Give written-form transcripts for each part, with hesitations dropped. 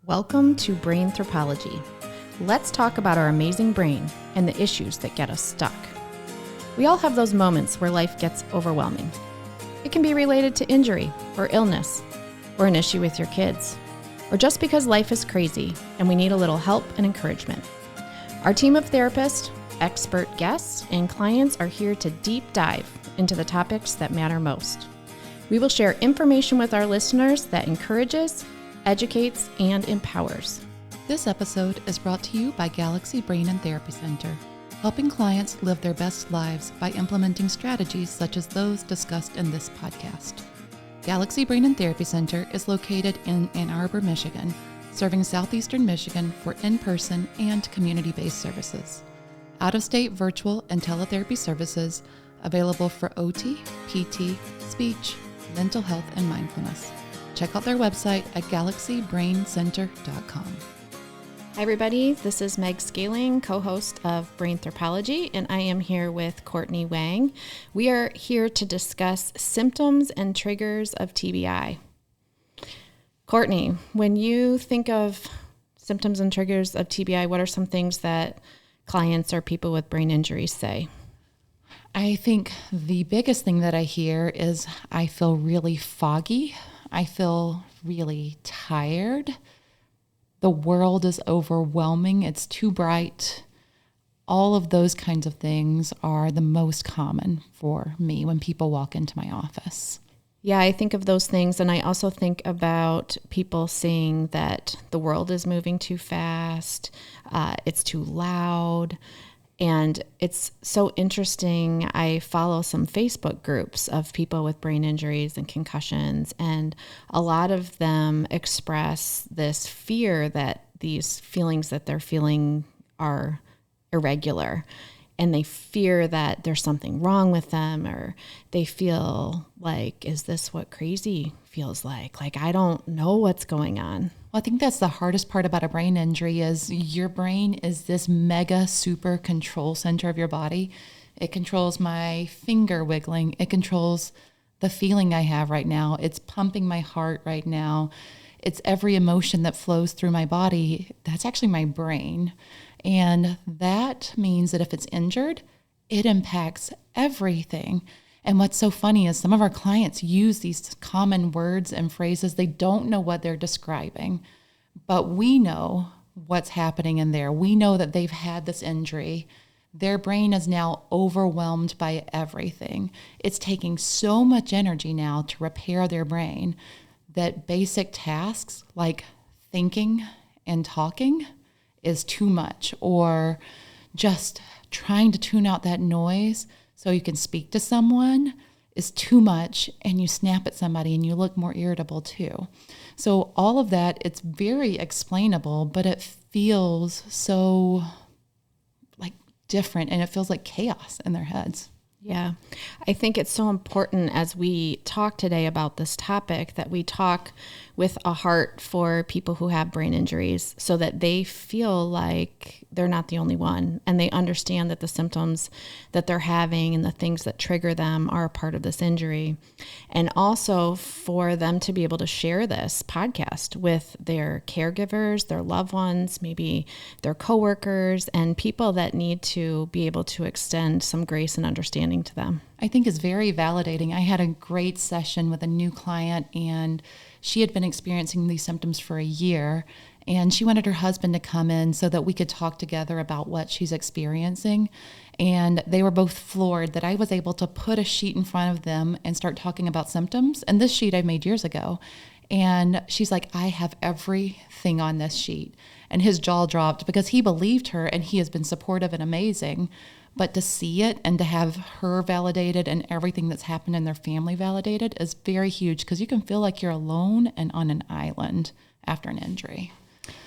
Welcome to Brainthropology. Let's talk about our amazing brain and the issues that get us stuck. We all have those moments where life gets overwhelming. It can be related to injury or illness, or an issue with your kids, or just because life is crazy and we need a little help and encouragement. Our team of therapists, expert guests, and clients are here to deep dive into the topics that matter most. We will share information with our listeners that encourages, educates, and empowers. This episode is brought to you by Galaxy Brain and Therapy Center, helping clients live their best lives by implementing strategies such as those discussed in this podcast. Galaxy Brain and Therapy Center is located in Ann Arbor, Michigan, serving southeastern Michigan for in-person and community-based services. Out-of-state virtual and teletherapy services available for OT, PT, speech, mental health, and mindfulness. Check out their website at galaxybraincenter.com. Hi everybody, this is Meg Scaling, co-host of Brainthropology, and I am here with Courtney Wang. We are here to discuss symptoms and triggers of TBI. Courtney, when you think of symptoms and triggers of TBI, what are some things that clients or people with brain injuries say? I think the biggest thing that I hear is I feel really foggy. I feel really tired. The world is overwhelming. It's too bright. All of those kinds of things are the most common for me when people walk into my office. Yeah, I think of those things, and I also think about people saying that the world is moving too fast, it's too loud. And it's so interesting. I follow some Facebook groups of people with brain injuries and concussions, and a lot of them express this fear that these feelings that they're feeling are irregular, and they fear that there's something wrong with them, or they feel like, is this what crazy feels like? Like, I don't know what's going on. Well, I think that's the hardest part about a brain injury is your brain is this mega super control center of your body. It controls my finger wiggling. It controls the feeling I have right now. It's pumping my heart right now. It's every emotion that flows through my body. That's actually my brain. And that means that if it's injured, it impacts everything. And what's so funny is some of our clients use these common words and phrases. They don't know what they're describing, but we know what's happening in there. We know that they've had this injury. Their brain is now overwhelmed by everything. It's taking so much energy now to repair their brain that basic tasks like thinking and talking is too much, or just trying to tune out that noise so you can speak to someone is too much, and you snap at somebody and you look more irritable too. So all of that, it's very explainable, but it feels so like different, and it feels like chaos in their heads. Yeah, I think it's so important as we talk today about this topic that we talk with a heart for people who have brain injuries so that they feel like they're not the only one, and they understand that the symptoms that they're having and the things that trigger them are a part of this injury. And also for them to be able to share this podcast with their caregivers, their loved ones, maybe their coworkers, and people that need to be able to extend some grace and understanding to them. I think is very validating. I had a great session with a new client, and she had been experiencing these symptoms for a year, and she wanted her husband to come in so that we could talk together about what she's experiencing. And they were both floored that I was able to put a sheet in front of them and start talking about symptoms. And this sheet I made years ago. And she's like, I have everything on this sheet. And his jaw dropped because he believed her, and he has been supportive and amazing. But to see it and to have her validated and everything that's happened in their family validated is very huge, because you can feel like you're alone and on an island after an injury.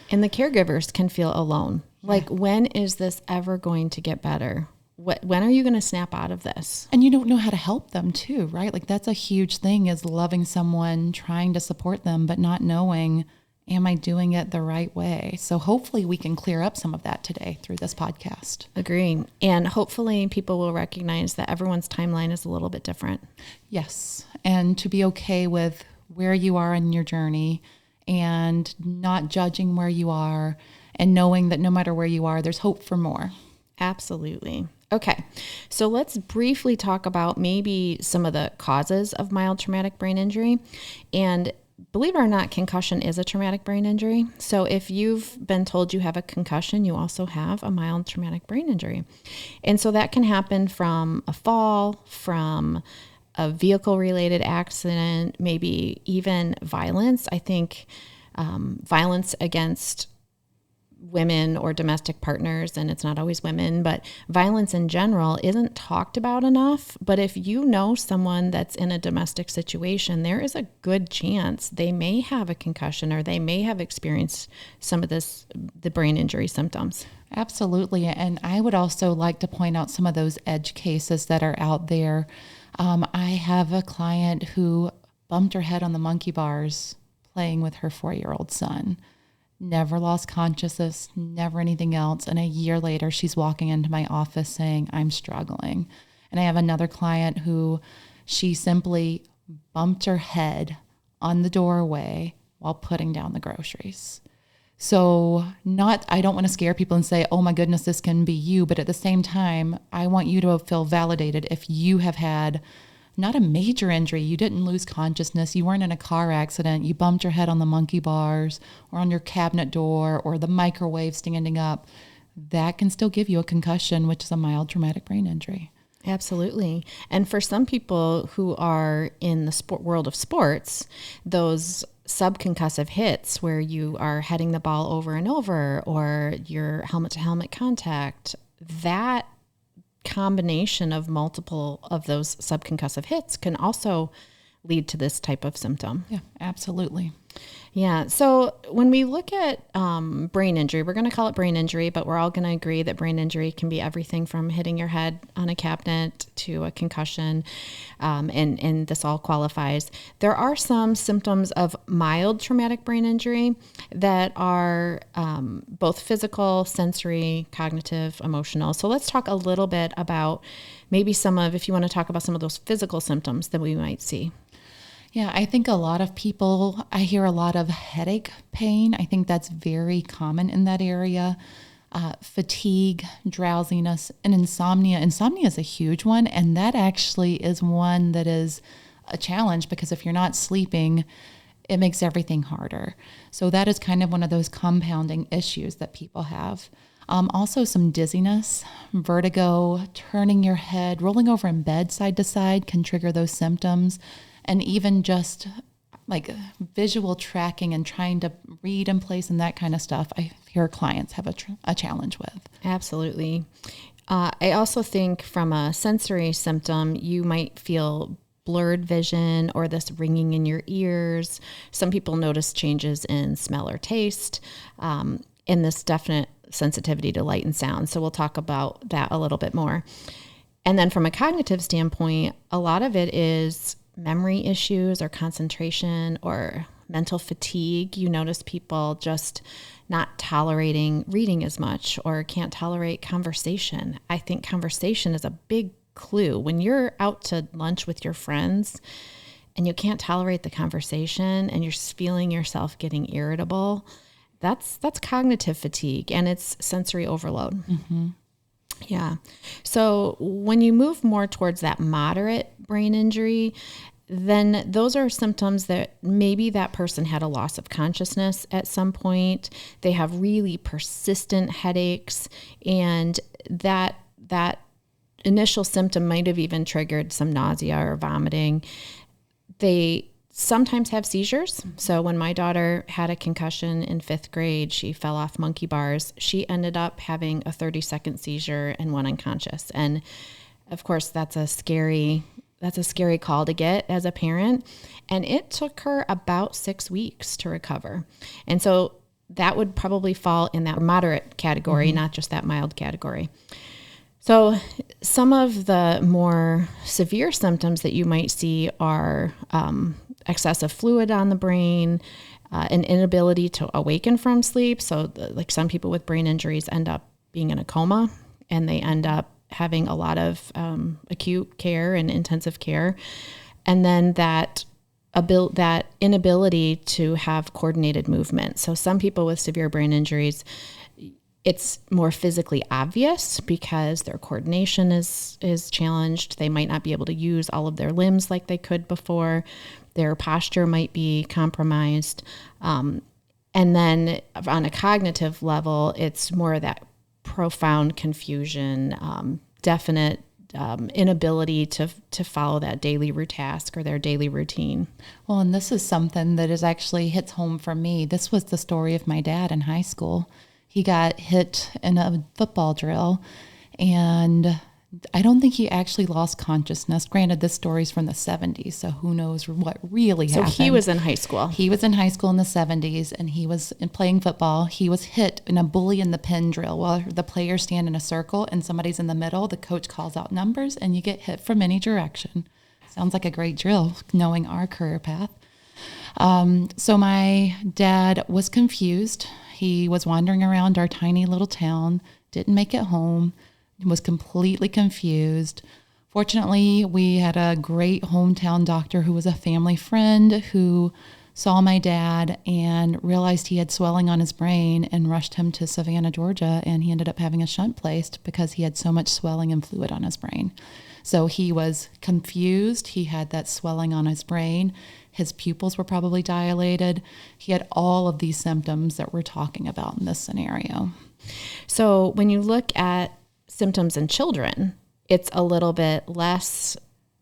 And the caregivers can feel alone. Yeah. Like, when is this ever going to get better? When are you going to snap out of this? And you don't know how to help them too, right? Like, that's a huge thing, is loving someone, trying to support them, but not knowing, am I doing it the right way? So hopefully we can clear up some of that today through this podcast. Agreeing. And hopefully people will recognize that everyone's timeline is a little bit different. Yes. And to be okay with where you are in your journey and not judging where you are and knowing that no matter where you are, there's hope for more. Absolutely. Okay, so let's briefly talk about maybe some of the causes of mild traumatic brain injury. And believe it or not, concussion is a traumatic brain injury. So if you've been told you have a concussion, you also have a mild traumatic brain injury. And so that can happen from a fall, from a vehicle-related accident, maybe even violence. I think violence against women or domestic partners, and it's not always women, but violence in general isn't talked about enough. But if you know someone that's in a domestic situation, there is a good chance they may have a concussion or they may have experienced some of the brain injury symptoms. Absolutely. And I would also like to point out some of those edge cases that are out there. I have a client who bumped her head on the monkey bars playing with her 4-year-old son. Never lost consciousness, never anything else. And a year later, she's walking into my office saying, I'm struggling. And I have another client who she simply bumped her head on the doorway while putting down the groceries. So I don't want to scare people and say, oh my goodness, this can be you. But at the same time, I want you to feel validated if you have had not a major injury. You didn't lose consciousness. You weren't in a car accident. You bumped your head on the monkey bars or on your cabinet door or the microwave standing up. That can still give you a concussion, which is a mild traumatic brain injury. Absolutely. And for some people who are in the world of sports, those subconcussive hits where you are heading the ball over and over or your helmet-to-helmet contact, that combination of multiple of those subconcussive hits can also lead to this type of symptom. Yeah, absolutely. Yeah. So when we look at brain injury, we're going to call it brain injury, but we're all going to agree that brain injury can be everything from hitting your head on a cabinet to a concussion, and this all qualifies. There are some symptoms of mild traumatic brain injury that are both physical, sensory, cognitive, emotional. So let's talk a little bit about maybe if you want to talk about some of those physical symptoms that we might see. Yeah, I think a lot of people, I hear a lot of headache pain. I think that's very common in that area. Fatigue, drowsiness, and insomnia. Insomnia is a huge one, and that actually is one that is a challenge because if you're not sleeping, it makes everything harder. So that is kind of one of those compounding issues that people have. Also some dizziness, vertigo, turning your head, rolling over in bed side to side can trigger those symptoms. And even just like visual tracking and trying to read in place and that kind of stuff, I hear clients have a challenge with. Absolutely. I also think from a sensory symptom, you might feel blurred vision or this ringing in your ears. Some people notice changes in smell or taste, and this definite sensitivity to light and sound. So we'll talk about that a little bit more. And then from a cognitive standpoint, a lot of it is memory issues or concentration or mental fatigue. You notice people just not tolerating reading as much or can't tolerate conversation. I think conversation is a big clue. When you're out to lunch with your friends and you can't tolerate the conversation and you're feeling yourself getting irritable, that's cognitive fatigue and it's sensory overload. Mm-hmm. Yeah. So when you move more towards that moderate brain injury, then those are symptoms that maybe that person had a loss of consciousness at some point. They have really persistent headaches, and that initial symptom might have even triggered some nausea or vomiting. They sometimes have seizures. So when my daughter had a concussion in 5th grade, she fell off monkey bars. She ended up having a 30-second seizure and went unconscious. And of course, that's a scary call to get as a parent. And it took her about 6 weeks to recover. And so that would probably fall in that moderate category, not just that mild category. So some of the more severe symptoms that you might see are excessive fluid on the brain, an inability to awaken from sleep. So like some people with brain injuries end up being in a coma and they end up having a lot of acute care and intensive care. And then that that inability to have coordinated movement. So some people with severe brain injuries, it's more physically obvious because their coordination is challenged. They might not be able to use all of their limbs like they could before. Their posture might be compromised. And then on a cognitive level, it's more of that profound confusion, definite inability to follow that daily task or their daily routine. Well, and this is something that is actually hits home for me. This was the story of my dad in high school. He got hit in a football drill, and I don't think he actually lost consciousness. Granted, this story's from the 70s, so who knows what really happened. So he was in high school. He was in high school in the 70s, and he was playing football. He was hit in a bully in the pin drill while the players stand in a circle and somebody's in the middle. The coach calls out numbers, and you get hit from any direction. Sounds like a great drill, knowing our career path. So my dad was confused. He was wandering around our tiny little town, didn't make it home, was completely confused. Fortunately, we had a great hometown doctor who was a family friend who saw my dad and realized he had swelling on his brain and rushed him to Savannah, Georgia, and he ended up having a shunt placed because he had so much swelling and fluid on his brain. So he was confused. He had that swelling on his brain. His pupils were probably dilated. He had all of these symptoms that we're talking about in this scenario. So when you look at symptoms in children, it's a little bit less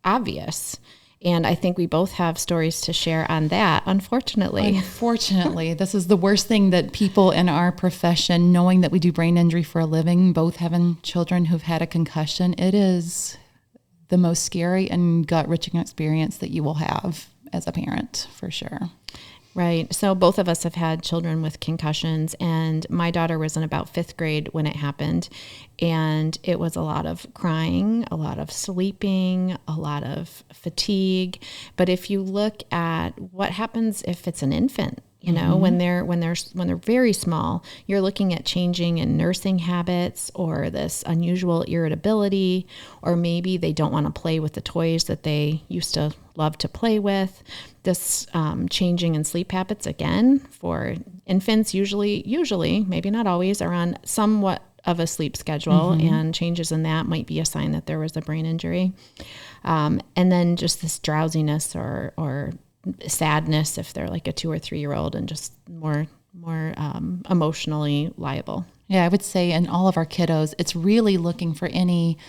obvious. And I think we both have stories to share on that, unfortunately. Unfortunately, this is the worst thing that people in our profession, knowing that we do brain injury for a living, both having children who've had a concussion, it is the most scary and gut-wrenching experience that you will have as a parent, for sure. Right. So both of us have had children with concussions, and my daughter was in about 5th grade when it happened. And it was a lot of crying, a lot of sleeping, a lot of fatigue. But if you look at what happens if it's an infant, you know, when they're very small, you're looking at changing in nursing habits or this unusual irritability, or maybe they don't want to play with the toys that they used to love to play with. This changing in sleep habits, again, for infants, usually, maybe not always, are on somewhat of a sleep schedule, and changes in that might be a sign that there was a brain injury. And then just this drowsiness or sadness if they're like a 2 or 3 year old, and just more emotionally liable. Yeah, I would say in all of our kiddos, it's really looking for any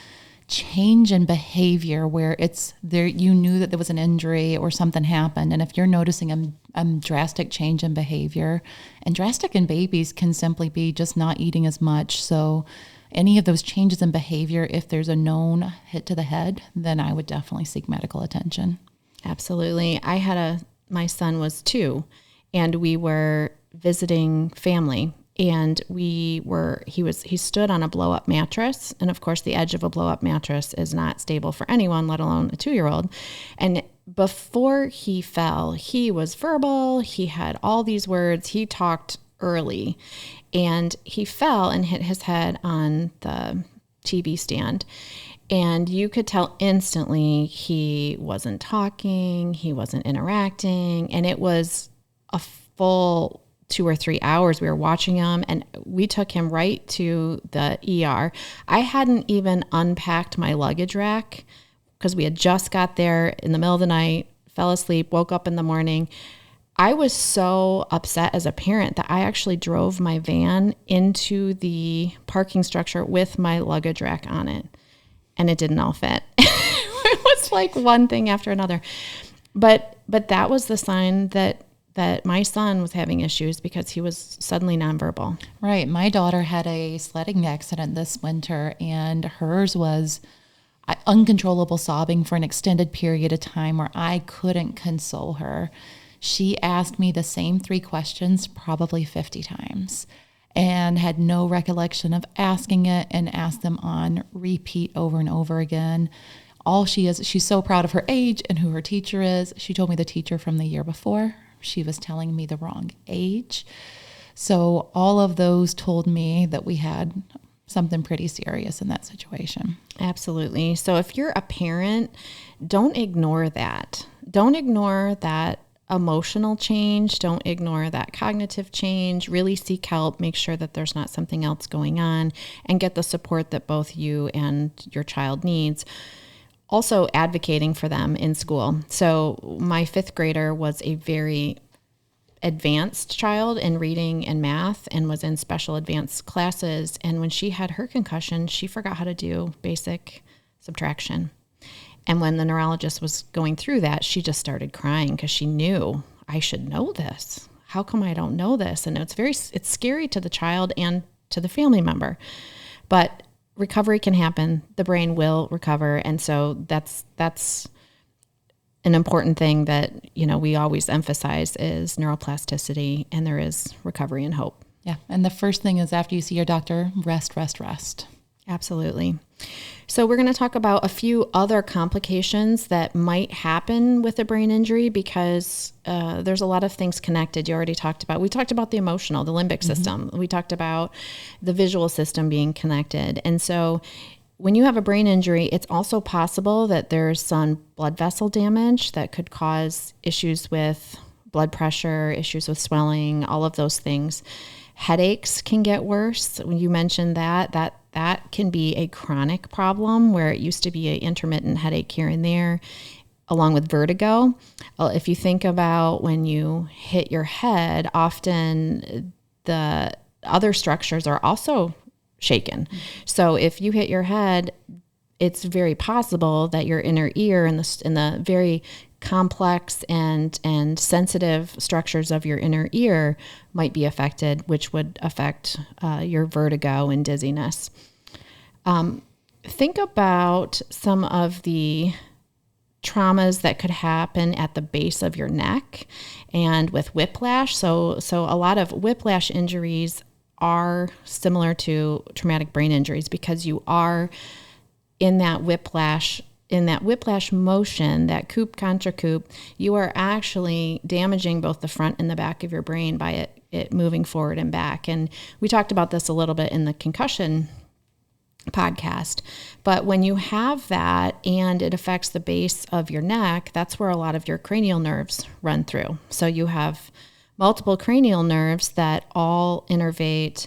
change in behavior where it's there, you knew that there was an injury or something happened. And if you're noticing a drastic change in behavior, and drastic in babies can simply be just not eating as much. So any of those changes in behavior, if there's a known hit to the head, then I would definitely seek medical attention. Absolutely. My son was 2, and we were visiting family, and he stood on a blow up mattress. And of course the edge of a blow up mattress is not stable for anyone, let alone a 2-year-old. And before he fell, he was verbal. He had all these words. He talked early, and he fell and hit his head on the TV stand. And you could tell instantly he wasn't talking, he wasn't interacting, and it was a full 2 or 3 hours we were watching him, and we took him right to the ER. I hadn't even unpacked my luggage rack because we had just got there in the middle of the night, fell asleep, woke up in the morning. I was so upset as a parent that I actually drove my van into the parking structure with my luggage rack on it. And it didn't all fit. It was like one thing after another. But that was the sign that my son was having issues, because he was suddenly nonverbal. Right. My daughter had a sledding accident this winter, and hers was uncontrollable sobbing for an extended period of time where I couldn't console her. She asked me the same 3 questions probably 50 times. And had no recollection of asking it, and asked them on repeat over and over again. She's so proud of her age and who her teacher is. She told me the teacher from the year before. She was telling me the wrong age. So all of those told me that we had something pretty serious in that situation. Absolutely. So if you're a parent, don't ignore that. Don't ignore that emotional change. Don't ignore that cognitive change. Really seek help. Make sure that there's not something else going on, and get the support that both you and your child needs. Also advocating for them in school. So my 5th grader was a very advanced child in reading and math and was in special advanced classes. And when she had her concussion, she forgot how to do basic subtraction. And when the neurologist was going through that, she just started crying because she knew, I should know this. How come I don't know this? And it's scary to the child and to the family member. But recovery can happen. The brain will recover. And so that's an important thing that, we always emphasize is neuroplasticity, and there is recovery and hope. Yeah. And the first thing is, after you see your doctor, rest. Absolutely. So we're going to talk about a few other complications that might happen with a brain injury, because there's a lot of things connected. We talked about the emotional, the limbic system. We talked about the visual system being connected. And so when you have a brain injury, it's also possible that there's some blood vessel damage that could cause issues with blood pressure, issues with swelling, all of those things. Headaches can get worse. When you mentioned that can be a chronic problem, where it used to be an intermittent headache here and there, along with vertigo. If you think about when you hit your head, often the other structures are also shaken. So if you hit your head, it's very possible that your inner ear and the very complex and sensitive structures of your inner ear might be affected, which would affect your vertigo and dizziness. Think about some of the traumas that could happen at the base of your neck and with whiplash. So a lot of whiplash injuries are similar to traumatic brain injuries, because you are in that whiplash motion, that coup contra coup, you are actually damaging both the front and the back of your brain by it moving forward and back. And we talked about this a little bit in the concussion podcast. But when you have that and it affects the base of your neck, that's where a lot of your cranial nerves run through. So you have multiple cranial nerves that all innervate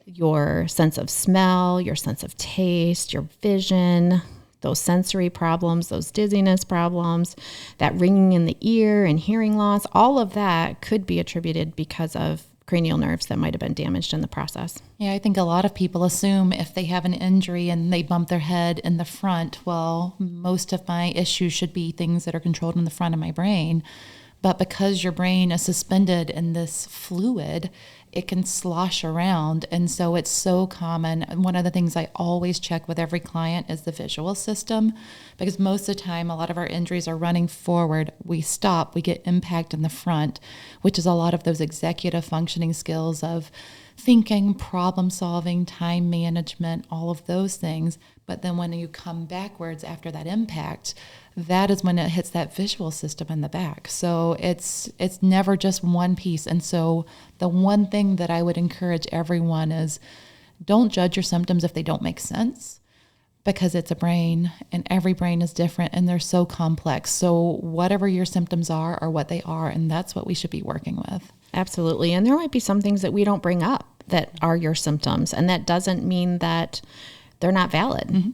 your sense of smell, your sense of taste, your vision, those sensory problems, those dizziness problems, that ringing in the ear and hearing loss. All of that could be attributed because of cranial nerves that might have been damaged in the process. Yeah, I think a lot of people assume if they have an injury and they bump their head in the front, well, most of my issues should be things that are controlled in the front of my brain. But because your brain is suspended in this fluid, it can slosh around. And so it's so common. One of the things I always check with every client is the visual system, because most of the time, a lot of our injuries are running forward. We stop, we get impact in the front, which is a lot of those executive functioning skills of thinking, problem solving, time management, all of those things. But then when you come backwards after that impact, that is when it hits that visual system in the back. So it's never just one piece. And so the one thing that I would encourage everyone is, don't judge your symptoms if they don't make sense, because it's a brain and every brain is different and they're so complex. So whatever your symptoms are what they are, and that's what we should be working with. Absolutely. And there might be some things that we don't bring up that are your symptoms, and that doesn't mean that they're not valid. Mm-hmm.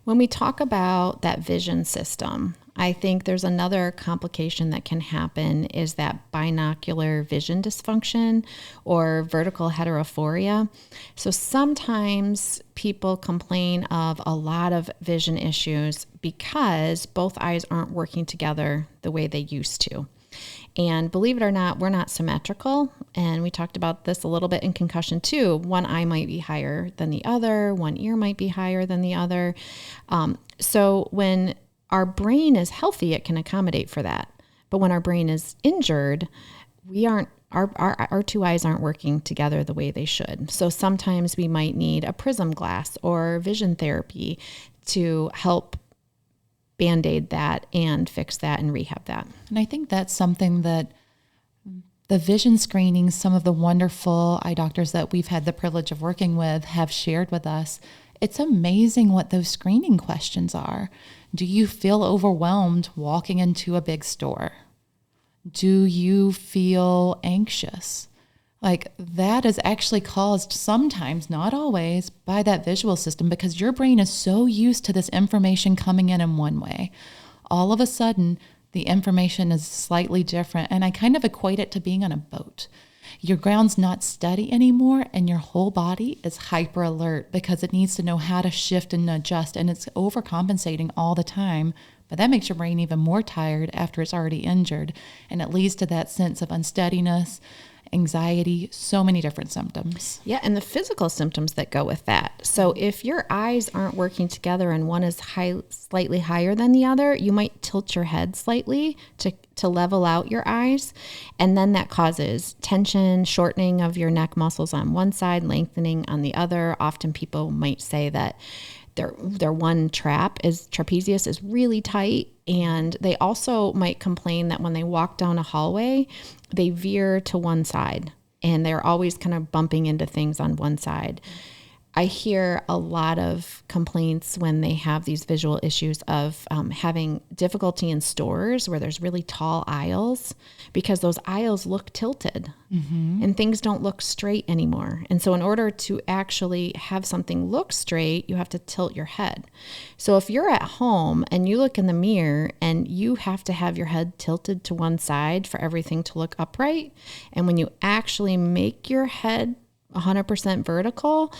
When we talk about that vision system, I think there's another complication that can happen is that binocular vision dysfunction or vertical heterophoria. So sometimes people complain of a lot of vision issues because both eyes aren't working together the way they used to. And believe it or not, we're not symmetrical. And we talked about this a little bit in concussion too. One eye might be higher than the other. One ear might be higher than the other. So when our brain is healthy, it can accommodate for that. But when our brain is injured, our two eyes aren't working together the way they should. So sometimes we might need a prism glass or vision therapy to help Band-Aid that and fix that and rehab that. And I think that's something that the vision screenings, some of the wonderful eye doctors that we've had the privilege of working with have shared with us. It's amazing what those screening questions are. Do you feel overwhelmed walking into a big store? Do you feel anxious? Like that is actually caused sometimes, not always, by that visual system, because your brain is so used to this information coming in one way. All of a sudden, the information is slightly different. And I kind of equate it to being on a boat. Your ground's not steady anymore, and your whole body is hyper alert because it needs to know how to shift and adjust, and it's overcompensating all the time. But that makes your brain even more tired after it's already injured, and it leads to that sense of unsteadiness, anxiety, so many different symptoms. Yeah, and the physical symptoms that go with that. So if your eyes aren't working together and one is slightly higher than the other, you might tilt your head slightly to level out your eyes. And then that causes tension, shortening of your neck muscles on one side, lengthening on the other. Often people might say that their one trapezius is really tight. And they also might complain that when they walk down a hallway, they veer to one side and they're always kind of bumping into things on one side. I hear a lot of complaints when they have these visual issues of having difficulty in stores where there's really tall aisles because those aisles look tilted and things don't look straight anymore. And so in order to actually have something look straight, you have to tilt your head. So if you're at home and you look in the mirror and you have to have your head tilted to one side for everything to look upright, and when you actually make your head 100% vertical,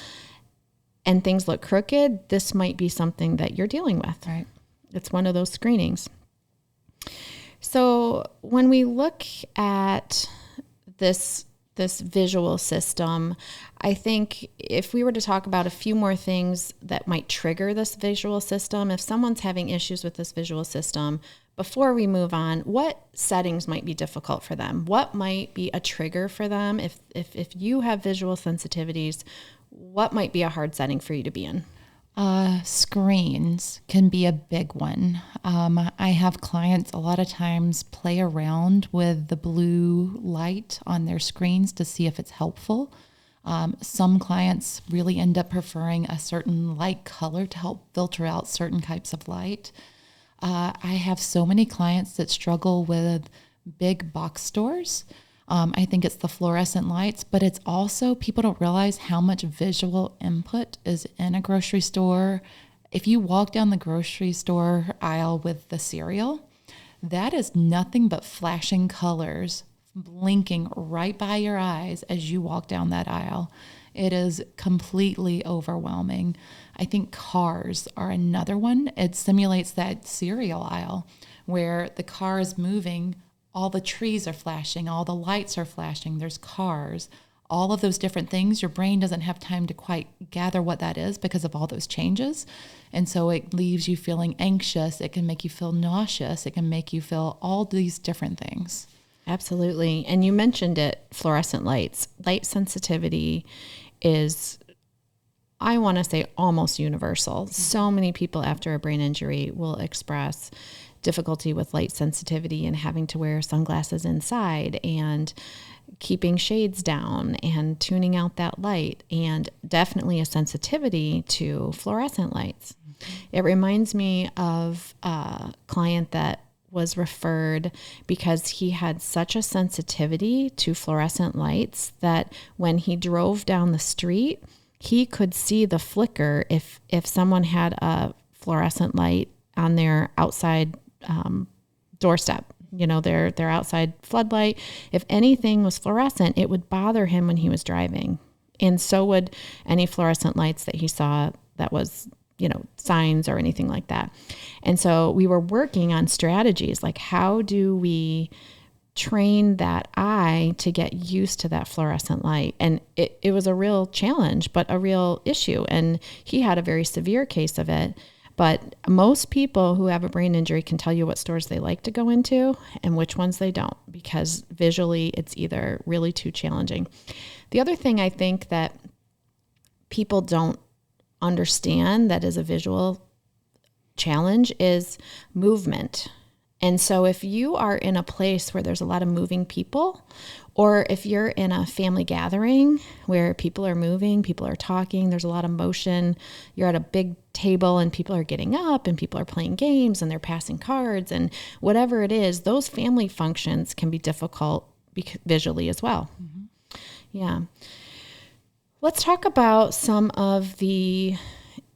and things look crooked, this might be something that you're dealing with. Right. It's one of those screenings. So when we look at this visual system, I think if we were to talk about a few more things that might trigger this visual system, if someone's having issues with this visual system, before we move on, what settings might be difficult for them? What might be a trigger for them? If you have visual sensitivities, what might be a hard setting for you to be in? Screens can be a big one. I have clients a lot of times play around with the blue light on their screens to see if it's helpful. Some clients really end up preferring a certain light color to help filter out certain types of light. I have so many clients that struggle with big box stores. I think it's the fluorescent lights, but it's also people don't realize how much visual input is in a grocery store. If you walk down the grocery store aisle with the cereal, that is nothing but flashing colors blinking right by your eyes as you walk down that aisle. It is completely overwhelming. I think cars are another one. It simulates that cereal aisle where the car is moving. All the trees are flashing, all the lights are flashing, there's cars, all of those different things. Your brain doesn't have time to quite gather what that is because of all those changes. And so it leaves you feeling anxious. It can make you feel nauseous. It can make you feel all these different things. Absolutely. And you mentioned it, fluorescent lights. Light sensitivity is, I want to say, almost universal. So many people after a brain injury will express difficulty with light sensitivity and having to wear sunglasses inside and keeping shades down and tuning out that light, and definitely a sensitivity to fluorescent lights. It reminds me of a client that was referred because he had such a sensitivity to fluorescent lights that when he drove down the street, he could see the flicker if someone had a fluorescent light on their outside doorstep, their outside floodlight. If anything was fluorescent, it would bother him when he was driving. And so would any fluorescent lights that he saw that was, signs or anything like that. And so we were working on strategies like how do we train that eye to get used to that fluorescent light? And it was a real challenge, but a real issue. And he had a very severe case of it. But most people who have a brain injury can tell you what stores they like to go into and which ones they don't, because visually it's either really too challenging. The other thing I think that people don't understand that is a visual challenge is movement. And so if you are in a place where there's a lot of moving people, or if you're in a family gathering where people are moving, people are talking, there's a lot of motion, you're at a big table and people are getting up and people are playing games and they're passing cards and whatever it is, those family functions can be difficult visually as well. Mm-hmm. Yeah. Let's talk about some of the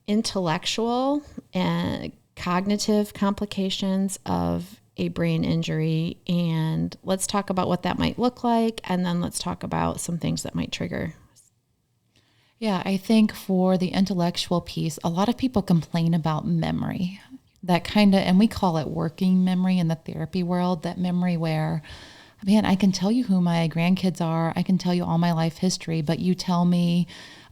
intellectual and cognitive complications of a brain injury, and let's talk about what that might look like, and then let's talk about some things that might trigger. Yeah, I think for the intellectual piece, a lot of people complain about memory. That kind of, and we call it working memory in the therapy world, that memory where, man, I can tell you who my grandkids are, I can tell you all my life history, but you tell me,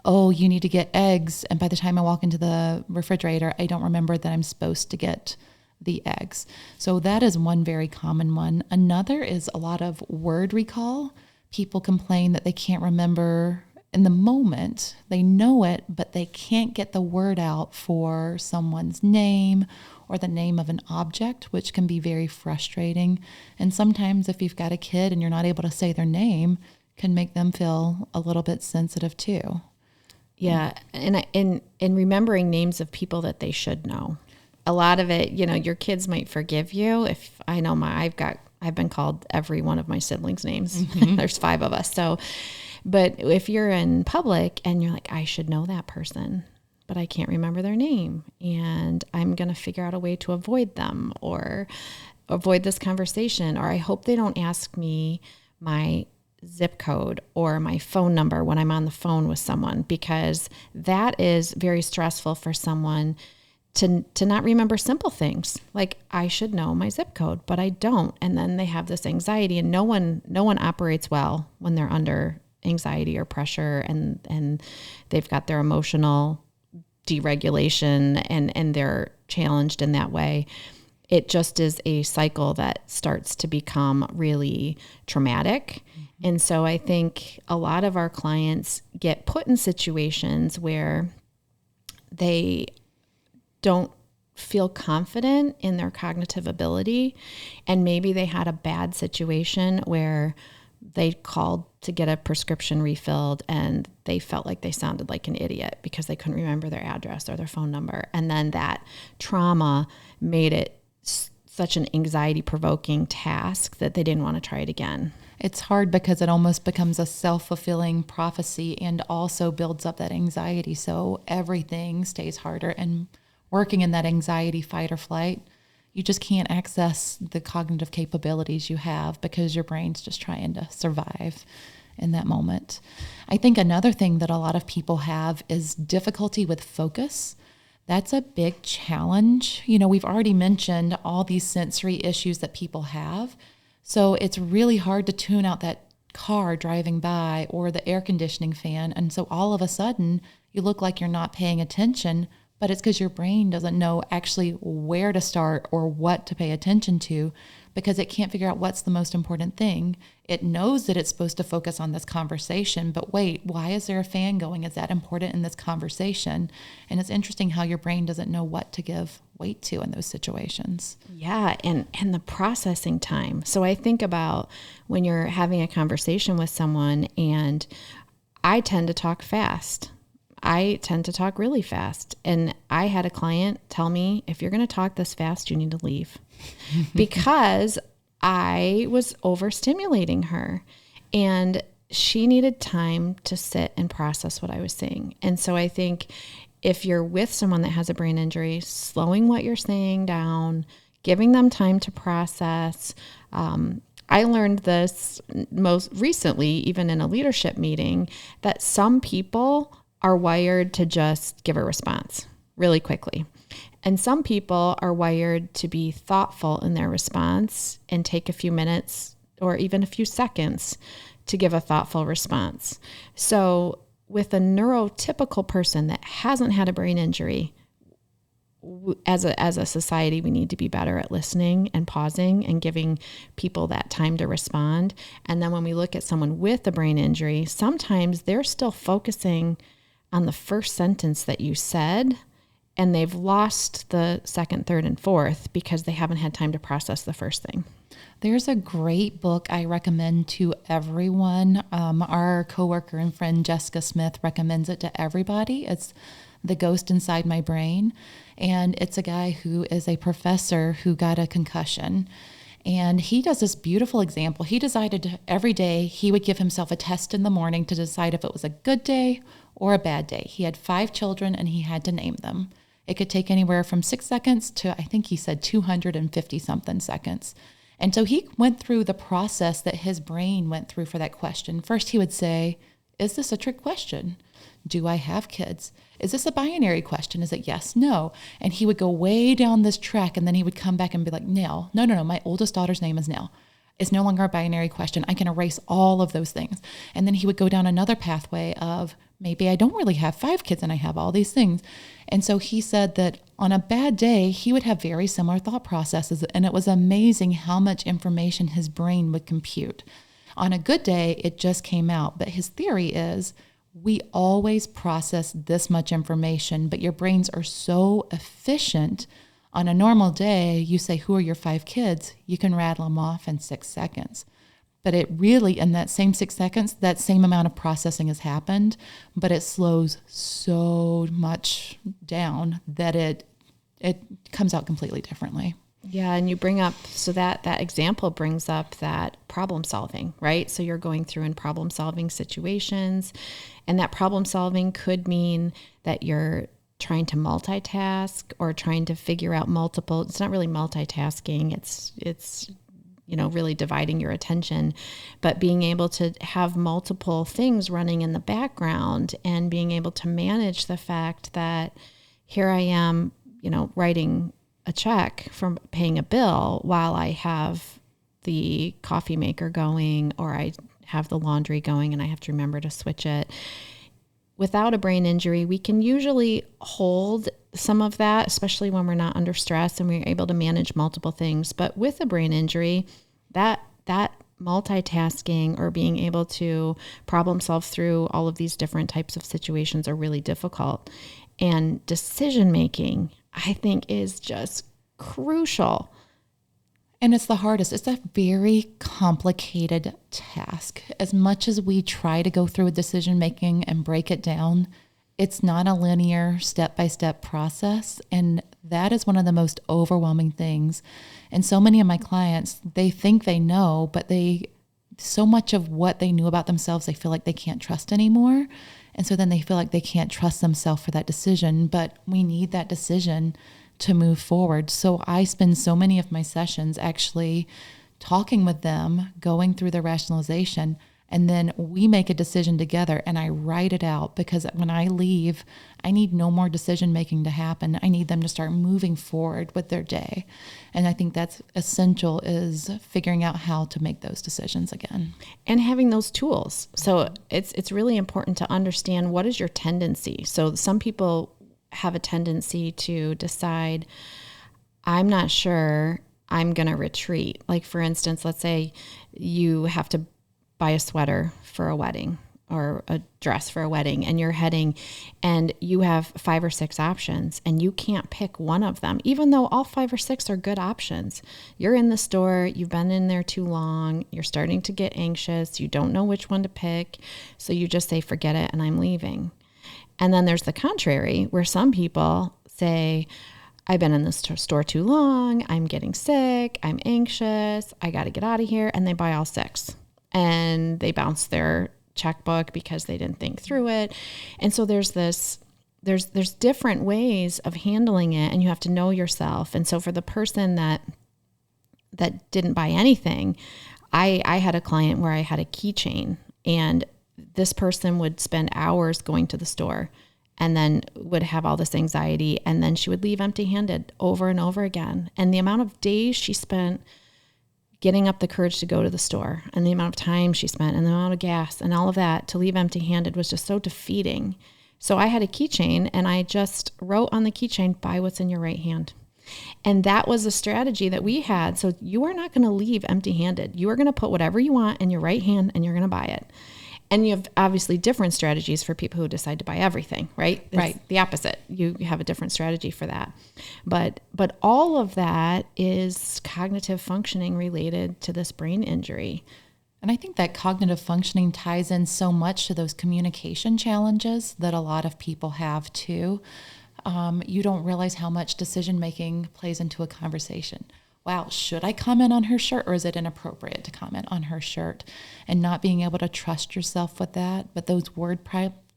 oh, you need to get eggs, and by the time I walk into the refrigerator, I don't remember that I'm supposed to get the eggs. So that is one very common one. Another is a lot of word recall. People complain that they can't remember in the moment. They know it, but they can't get the word out for someone's name or the name of an object, which can be very frustrating. And sometimes if you've got a kid and you're not able to say their name, can make them feel a little bit sensitive too. Yeah, and in remembering names of people that they should know. A lot of it, your kids might forgive you. If I know I've been called every one of my siblings' names. Mm-hmm. There's 5 of us. So, but if you're in public and you're like, I should know that person, but I can't remember their name, and I'm going to figure out a way to avoid them or avoid this conversation, or I hope they don't ask me my zip code or my phone number when I'm on the phone with someone, because that is very stressful for someone to not remember simple things. Like, I should know my zip code, but I don't. And then they have this anxiety, and no one operates well when they're under anxiety or pressure and they've got their emotional deregulation and they're challenged in that way. It just is a cycle that starts to become really traumatic. Mm-hmm. And so I think a lot of our clients get put in situations where they don't feel confident in their cognitive ability, and maybe they had a bad situation where they called to get a prescription refilled and they felt like they sounded like an idiot because they couldn't remember their address or their phone number, and then that trauma made it such an anxiety-provoking task that they didn't want to try it again. It's hard because it almost becomes a self-fulfilling prophecy and also builds up that anxiety, so everything stays harder. And working in that anxiety, fight or flight, you just can't access the cognitive capabilities you have because your brain's just trying to survive in that moment. I think another thing that a lot of people have is difficulty with focus. That's a big challenge. We've already mentioned all these sensory issues that people have. So it's really hard to tune out that car driving by or the air conditioning fan. And so all of a sudden you look like you're not paying attention, but it's because your brain doesn't know actually where to start or what to pay attention to because it can't figure out what's the most important thing. It knows that it's supposed to focus on this conversation, but wait, why is there a fan going? Is that important in this conversation? And it's interesting how your brain doesn't know what to give weight to in those situations. Yeah, and the processing time. So I think about when you're having a conversation with someone, and I tend to talk fast. I tend to talk really fast. And I had a client tell me, if you're going to talk this fast, you need to leave. Because I was overstimulating her. And she needed time to sit and process what I was saying. And so I think if you're with someone that has a brain injury, slowing what you're saying down, giving them time to process. I learned this most recently, even in a leadership meeting, that some people are wired to just give a response really quickly. And some people are wired to be thoughtful in their response and take a few minutes or even a few seconds to give a thoughtful response. So with a neurotypical person that hasn't had a brain injury, as a society, we need to be better at listening and pausing and giving people that time to respond. And then when we look at someone with a brain injury, sometimes they're still focusing on the first sentence that you said, and they've lost the second, third, and fourth because they haven't had time to process the first thing. There's a great book I recommend to everyone. Our coworker and friend Jessica Smith recommends it to everybody. It's The Ghost Inside My Brain. And it's a guy who is a professor who got a concussion. And he does this beautiful example. He decided every day he would give himself a test in the morning to decide if it was a good day or a bad day. He had 5 children and he had to name them. It could take anywhere from 6 seconds to, I think he said 250 something seconds. And so he went through the process that his brain went through for that question. First, he would say, is this a trick question? Do I have kids? Is this a binary question? Is it yes, no? And he would go way down this track, and then he would come back and be like, Nell, no, my oldest daughter's name is Nell. It's no longer a binary question. I can erase all of those things. And then he would go down another pathway of, maybe I don't really have 5 kids and I have all these things. And so he said that on a bad day, he would have very similar thought processes. And it was amazing how much information his brain would compute. On a good day, it just came out. But his theory is we always process this much information, but your brains are so efficient. On a normal day, you say, who are your 5 kids? You can rattle them off in 6 seconds. But it really, in that same 6 seconds, that same amount of processing has happened, but it slows so much down that it comes out completely differently. Yeah, and you bring up, so that example brings up that problem solving, right? So you're going through in problem solving situations, and that problem solving could mean that you're trying to multitask or trying to figure out multiple, it's not really multitasking, it's really dividing your attention, but being able to have multiple things running in the background and being able to manage the fact that here I am, writing a check from paying a bill while I have the coffee maker going, or I have the laundry going and I have to remember to switch it. Without a brain injury, we can usually hold some of that, especially when we're not under stress and we're able to manage multiple things. But with a brain injury, that multitasking or being able to problem solve through all of these different types of situations are really difficult. And decision making, I think, is just crucial. And it's the hardest. It's a very complicated task. As much as we try to go through a decision making and break it down, it's not a linear step-by-step process. And that is one of the most overwhelming things. And so many of my clients, they think they know, but so much of what they knew about themselves, they feel like they can't trust anymore. And so then they feel like they can't trust themselves for that decision, but we need that decision to move forward. So I spend so many of my sessions actually talking with them, going through the rationalization, and then we make a decision together and I write it out, because when I leave, I need no more decision making to happen. I need them to start moving forward with their day. And I think that's essential, is figuring out how to make those decisions again. And having those tools. So it's really important to understand, what is your tendency. So some people have a tendency to decide, I'm not sure, I'm going to retreat. Like, for instance, let's say you have to buy a sweater for a wedding or a dress for a wedding, and you're heading and you have 5 or 6 options and you can't pick one of them, even though all 5 or 6 are good options. You're in the store, you've been in there too long, you're starting to get anxious, you don't know which one to pick, so you just say, forget it, and I'm leaving. And then there's the contrary, where some people say, I've been in this store too long, I'm getting sick, I'm anxious, I got to get out of here, and they buy all 6. And they bounce their checkbook because they didn't think through it. And so there's different ways of handling it, and you have to know yourself. And so for the person that didn't buy anything, I had a client where I had a keychain, and this person would spend hours going to the store and then would have all this anxiety, and then she would leave empty-handed over and over again. And the amount of days she spent getting up the courage to go to the store, and the amount of time she spent, and the amount of gas and all of that to leave empty-handed was just so defeating. So I had a keychain, and I just wrote on the keychain, buy what's in your right hand. And that was a strategy that we had. So you are not going to leave empty-handed. You are going to put whatever you want in your right hand, and you're going to buy it. And you have obviously different strategies for people who decide to buy everything, right? It's the opposite. You have a different strategy for that. But all of that is cognitive functioning related to this brain injury. And I think that cognitive functioning ties in so much to those communication challenges that a lot of people have too. You don't realize how much decision-making plays into a conversation. Wow, should I comment on her shirt, or is it inappropriate to comment on her shirt? And not being able to trust yourself with that, but those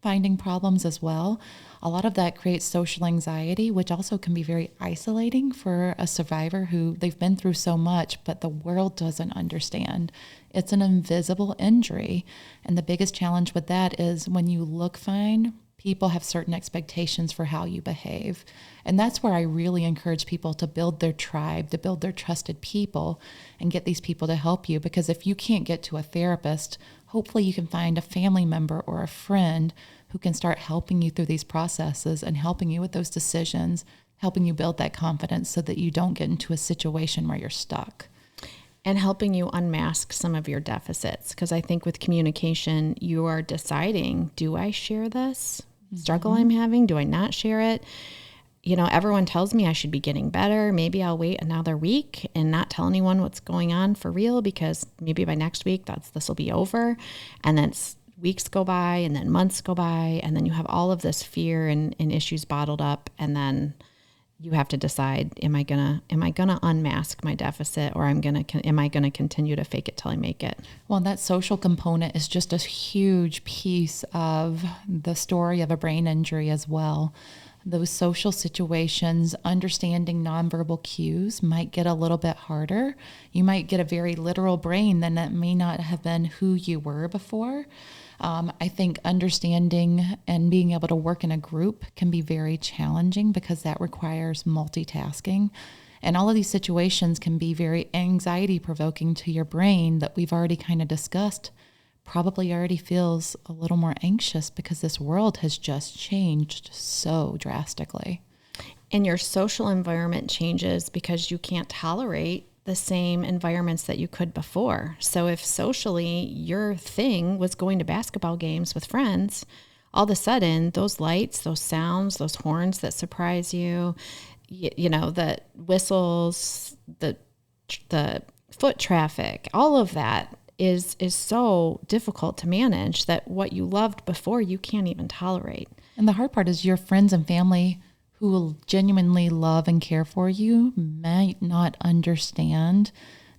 finding problems as well. A lot of that creates social anxiety, which also can be very isolating for a survivor who they've been through so much, but the world doesn't understand. It's an invisible injury. And the biggest challenge with that is when you look fine, people have certain expectations for how you behave. And that's where I really encourage people to build their tribe, to build their trusted people and get these people to help you. Because if you can't get to a therapist, hopefully you can find a family member or a friend who can start helping you through these processes and helping you with those decisions, helping you build that confidence so that you don't get into a situation where you're stuck. And helping you unmask some of your deficits. Because I think with communication, you are deciding, do I share this struggle I'm having? Do I not share it? You know, everyone tells me I should be getting better. Maybe I'll wait another week and not tell anyone what's going on for real, because maybe by next week this will be over. And then weeks go by, and then months go by, and then you have all of this fear and issues bottled up, and then you have to decide, am I gonna unmask my deficit, or am I gonna continue to fake it till I make it? Well, that social component is just a huge piece of the story of a brain injury as well. Those social situations, understanding nonverbal cues might get a little bit harder. You might get a very literal brain, then that may not have been who you were before. I think understanding and being able to work in a group can be very challenging because that requires multitasking. And all of these situations can be very anxiety provoking to your brain that we've already kind of discussed. Probably already feels a little more anxious because this world has just changed so drastically. And your social environment changes because you can't tolerate the same environments that you could before. So if socially your thing was going to basketball games with friends, all of a sudden those lights, those sounds, those horns that surprise you, you know, the whistles, the foot traffic, all of that is so difficult to manage that what you loved before you can't even tolerate. And the hard part is your friends and family who will genuinely love and care for you might not understand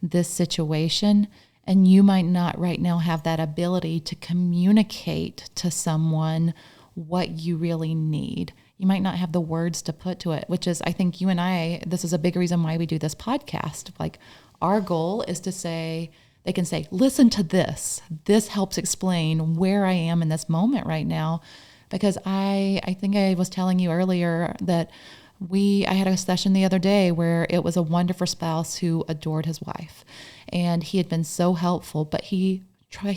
this situation, and you might not right now have that ability to communicate to someone what you really need. You might not have the words to put to it, which is, I think you and I, this is a big reason why we do this podcast. Like, our goal is to say, they can say, listen to this. This helps explain where I am in this moment right now. Because I think I was telling you earlier that I had a session the other day where it was a wonderful spouse who adored his wife, and he had been so helpful, but he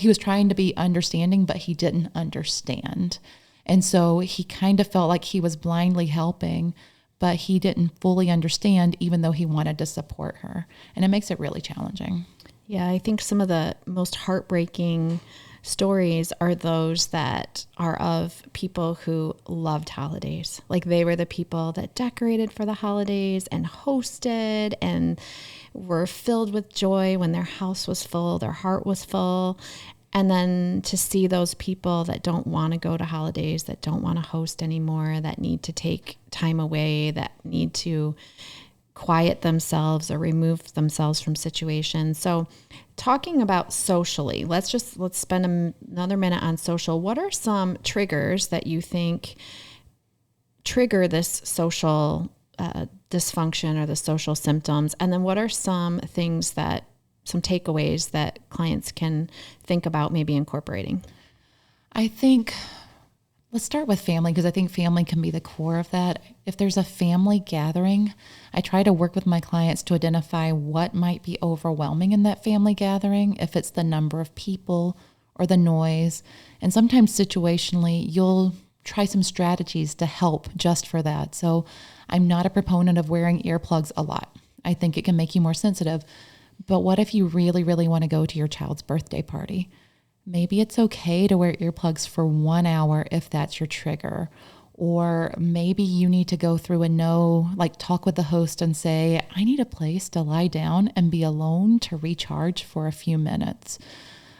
was trying to be understanding, but he didn't understand. And so he kind of felt like he was blindly helping, but he didn't fully understand, even though he wanted to support her. And it makes it really challenging. Yeah, I think some of the most heartbreaking stories are those that are of people who loved holidays. Like, they were the people that decorated for the holidays and hosted and were filled with joy when their house was full, their heart was full. And then to see those people that don't want to go to holidays, that don't want to host anymore, that need to take time away, that need to quiet themselves or remove themselves from situations. So talking about socially, let's spend another minute on social. What are some triggers that you think trigger this social dysfunction or the social symptoms? And then what are some takeaways that clients can think about maybe incorporating? I think let's start with family, because I think family can be the core of that. If there's a family gathering, I try to work with my clients to identify what might be overwhelming in that family gathering, if it's the number of people or the noise. And sometimes situationally, you'll try some strategies to help just for that. So I'm not a proponent of wearing earplugs a lot. I think it can make you more sensitive. But what if you really, really want to go to your child's birthday party? maybe it's okay to wear earplugs for 1 hour if that's your trigger. Or maybe you need to go through and talk with the host and say, I need a place to lie down and be alone to recharge for a few minutes.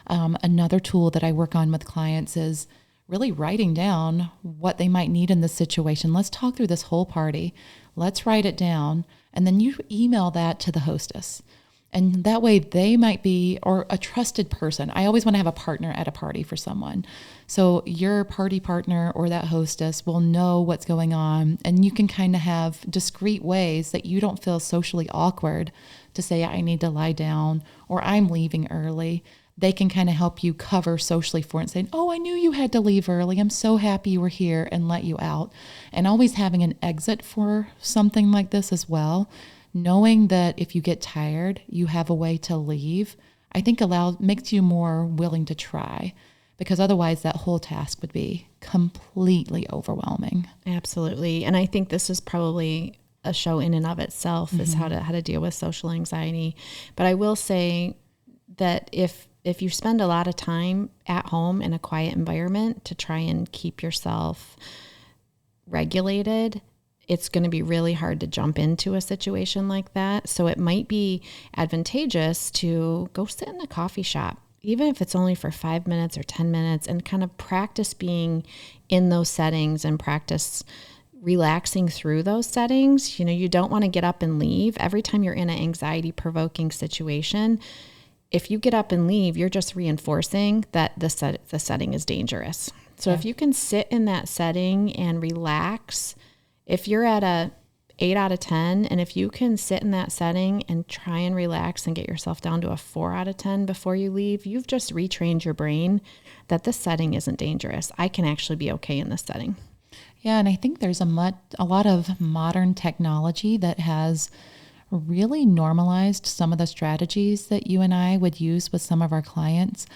Another tool that I work on with clients is really writing down what they might need in this situation. Let's talk through this whole party. Let's write it down. And then you email that to the hostess. And that way they might be, or a trusted person. I always want to have a partner at a party for someone. So your party partner or that hostess will know what's going on. And you can kind of have discreet ways that you don't feel socially awkward to say, I need to lie down or I'm leaving early. They can kind of help you cover socially for it and saying, oh, I knew you had to leave early. I'm so happy you were here, and let you out. And always having an exit for something like this as well. Knowing that if you get tired, you have a way to leave, I think makes you more willing to try, because otherwise that whole task would be completely overwhelming. Absolutely. And I think this is probably a show in and of itself, is how to deal with social anxiety. But I will say that if you spend a lot of time at home in a quiet environment to try and keep yourself regulated, it's going to be really hard to jump into a situation like that. So it might be advantageous to go sit in a coffee shop, even if it's only for 5 minutes or 10 minutes, and kind of practice being in those settings and practice relaxing through those settings. You don't want to get up and leave. Every time you're in an anxiety-provoking situation, if you get up and leave, you're just reinforcing that the setting is dangerous. So if you can sit in that setting and relax, if you're at a 8 out of 10, and if you can sit in that setting and try and relax and get yourself down to a 4 out of 10 before you leave, you've just retrained your brain that this setting isn't dangerous. I can actually be okay in this setting. Yeah, and I think there's a lot of modern technology that has really normalized some of the strategies that you and I would use with some of our clients.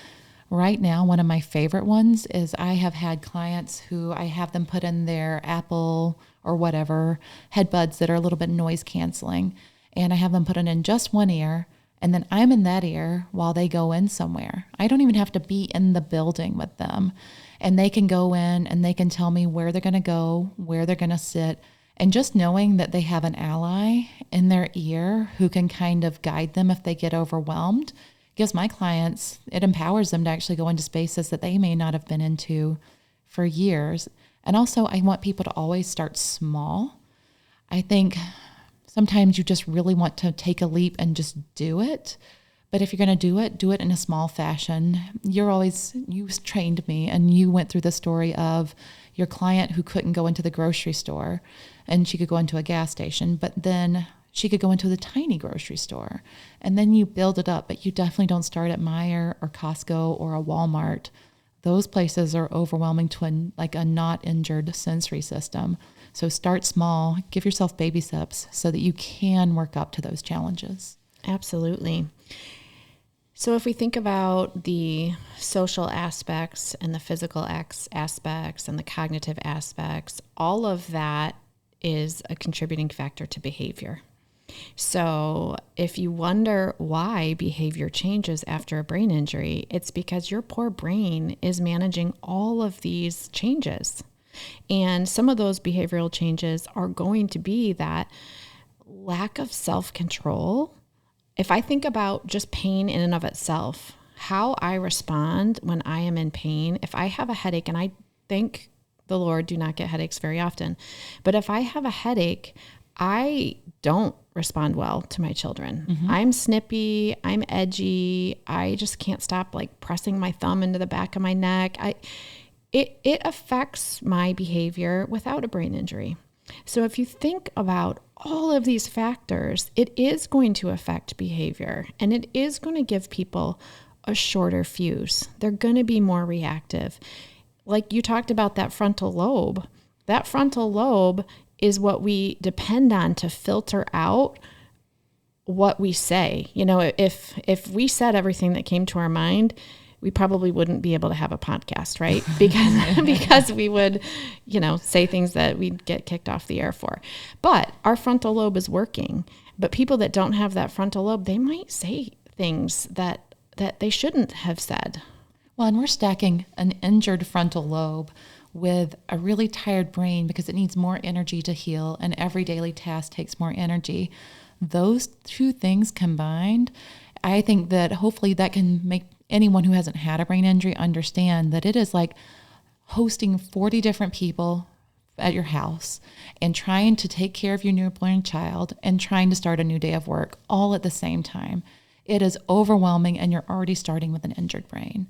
Right now, one of my favorite ones is I have had clients who I have them put in their Apple or whatever headbuds that are a little bit noise canceling, and I have them put it in just one ear, and then I'm in that ear while they go in somewhere. I don't even have to be in the building with them, and they can go in and they can tell me where they're going to go, where they're going to sit. And just knowing that they have an ally in their ear who can kind of guide them if they get overwhelmed gives my clients, it empowers them to actually go into spaces that they may not have been into for years. And also, I want people to always start small. I think sometimes you just really want to take a leap and just do it. But if you're going to do it in a small fashion. You trained me, and you went through the story of your client who couldn't go into the grocery store, and she could go into a gas station, but then she could go into the tiny grocery store, and then you build it up. But you definitely don't start at Meijer or Costco or a Walmart. Those places are overwhelming to a not injured sensory system. So start small, give yourself baby steps so that you can work up to those challenges. Absolutely. So if we think about the social aspects and the physical aspects and the cognitive aspects, all of that is a contributing factor to behavior. So if you wonder why behavior changes after a brain injury, it's because your poor brain is managing all of these changes. And some of those behavioral changes are going to be that lack of self-control. If I think about just pain in and of itself, how I respond when I am in pain, if I have a headache, and I thank the Lord do not get headaches very often, but if I have a headache, I don't respond well to my children. Mm-hmm. I'm snippy, I'm edgy, I just can't stop pressing my thumb into the back of my neck. It affects my behavior without a brain injury. So if you think about all of these factors, it is going to affect behavior, and it is going to give people a shorter fuse. They're going to be more reactive. Like you talked about that frontal lobe. That frontal lobe is what we depend on to filter out what we say. If we said everything that came to our mind, we probably wouldn't be able to have a podcast, right? Because we would, say things that we'd get kicked off the air for. But our frontal lobe is working. But people that don't have that frontal lobe, they might say things that they shouldn't have said. Well, and we're stacking an injured frontal lobe with a really tired brain because it needs more energy to heal, and every daily task takes more energy. Those two things combined, I think that hopefully that can make anyone who hasn't had a brain injury understand that it is like hosting 40 different people at your house and trying to take care of your newborn child and trying to start a new day of work all at the same time. It is overwhelming, and you're already starting with an injured brain.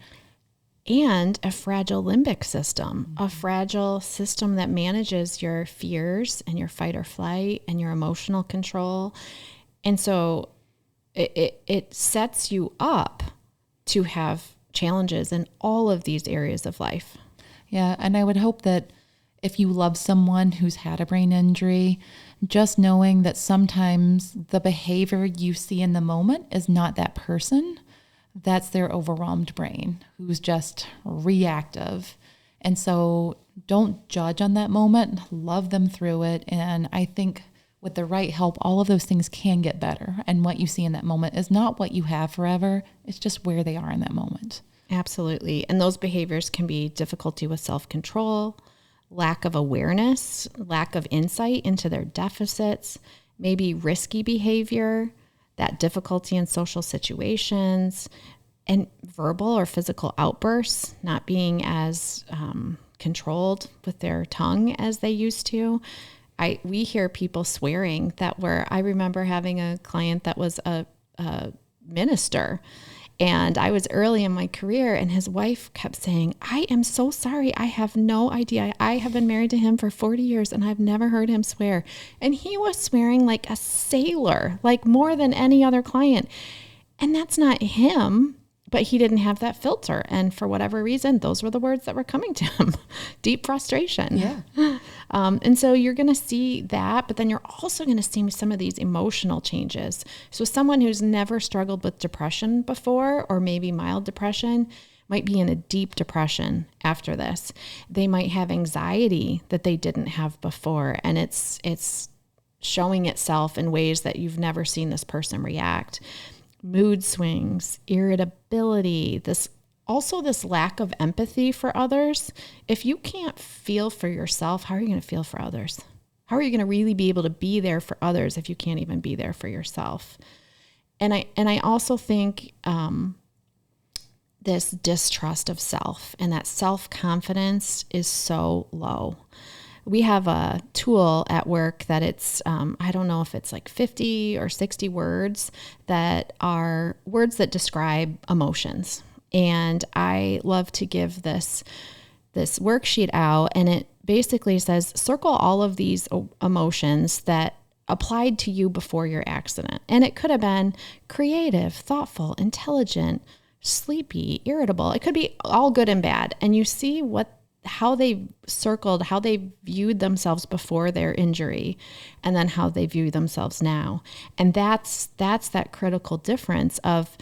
And a fragile limbic system, a fragile system that manages your fears and your fight or flight and your emotional control. And so it sets you up to have challenges in all of these areas of life. Yeah, and I would hope that if you love someone who's had a brain injury, just knowing that sometimes the behavior you see in the moment is not that person. That's their overwhelmed brain who's just reactive. And so don't judge on that moment, love them through it. And I think with the right help, all of those things can get better. And what you see in that moment is not what you have forever. It's just where they are in that moment. Absolutely. And those behaviors can be difficulty with self-control, lack of awareness, lack of insight into their deficits, maybe risky behavior, that difficulty in social situations, and verbal or physical outbursts, not being as controlled with their tongue as they used to. We hear people swearing I remember having a client that was a minister, and I was early in my career, and his wife kept saying, "I am so sorry. I have no idea. I have been married to him for 40 years and I've never heard him swear." And he was swearing like a sailor, like more than any other client. And that's not him, but he didn't have that filter. And for whatever reason, those were the words that were coming to him. Deep frustration. Yeah. And so you're going to see that, but then you're also going to see some of these emotional changes. So someone who's never struggled with depression before, or maybe mild depression, might be in a deep depression after this. They might have anxiety that they didn't have before, and it's showing itself in ways that you've never seen this person react. Mood swings, irritability, this lack of empathy for others. If you can't feel for yourself, how are you going to feel for others? How are you going to really be able to be there for others if you can't even be there for yourself? And I also think this distrust of self and that self-confidence is so low. We have a tool at work that it's, I don't know if it's like 50 or 60 words that are words that describe emotions. And I love to give this worksheet out, and it basically says, circle all of these emotions that applied to you before your accident. And it could have been creative, thoughtful, intelligent, sleepy, irritable. It could be all good and bad. And you see how they circled, how they viewed themselves before their injury, and then how they view themselves now. And that's that critical difference of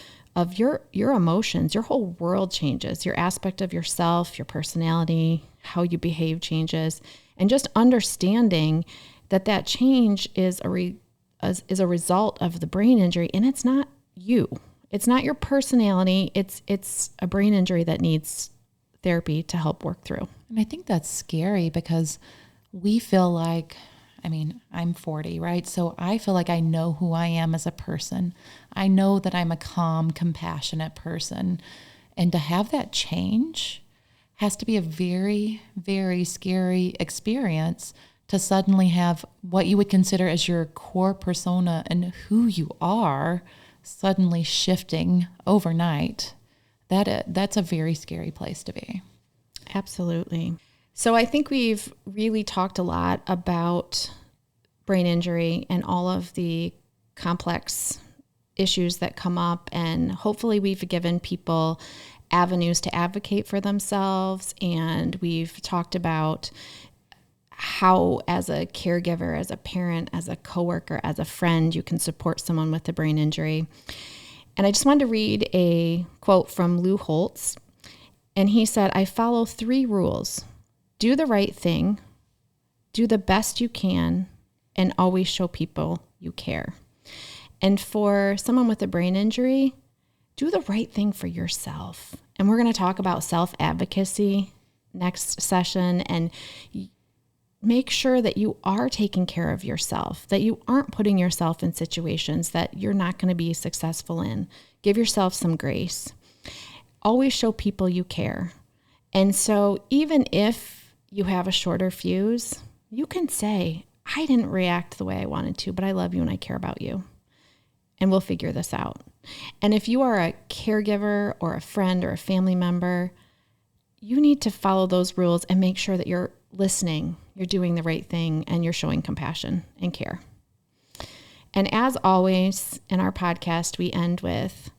your emotions. Your whole world changes. Your aspect of yourself, your personality, how you behave changes. And just understanding that change is a result of the brain injury, and it's not you. It's not your personality. It's a brain injury that needs therapy to help work through. And I think that's scary because we feel like, I'm 40, right? So I feel like I know who I am as a person. I know that I'm a calm, compassionate person. And to have that change has to be a very, very scary experience, to suddenly have what you would consider as your core persona and who you are suddenly shifting overnight. That's a very scary place to be. Absolutely. So I think we've really talked a lot about brain injury and all of the complex issues that come up, and hopefully we've given people avenues to advocate for themselves, and we've talked about how, as a caregiver, as a parent, as a coworker, as a friend, you can support someone with a brain injury. And I just wanted to read a quote from Lou Holtz. And he said, "I follow 3 rules. Do the right thing, do the best you can, and always show people you care." And for someone with a brain injury, do the right thing for yourself And we're going to talk about self-advocacy next session, and make sure that you are taking care of yourself, that you aren't putting yourself in situations that you're not going to be successful in. Give yourself some grace. Always show people you care. And so even if you have a shorter fuse, you can say, I didn't react the way I wanted to, but I love you and I care about you. And we'll figure this out. And if you are a caregiver or a friend or a family member, you need to follow those rules and make sure that you're listening, you're doing the right thing, and you're showing compassion and care. And as always in our podcast, we end with,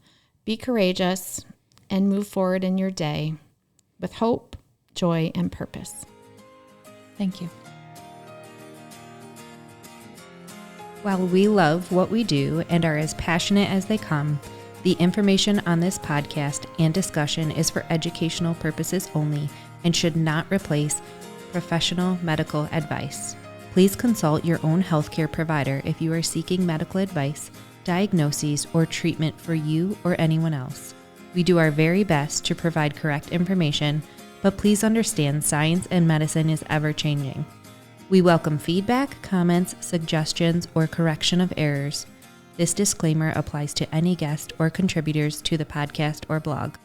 be courageous and move forward in your day with hope, joy, and purpose. Thank you. While we love what we do and are as passionate as they come, the information on this podcast and discussion is for educational purposes only and should not replace professional medical advice. Please consult your own healthcare provider if you are seeking medical advice, diagnoses, or treatment for you or anyone else. We do our very best to provide correct information, but please understand science and medicine is ever-changing. We welcome feedback, comments, suggestions, or correction of errors. This disclaimer applies to any guest or contributors to the podcast or blog.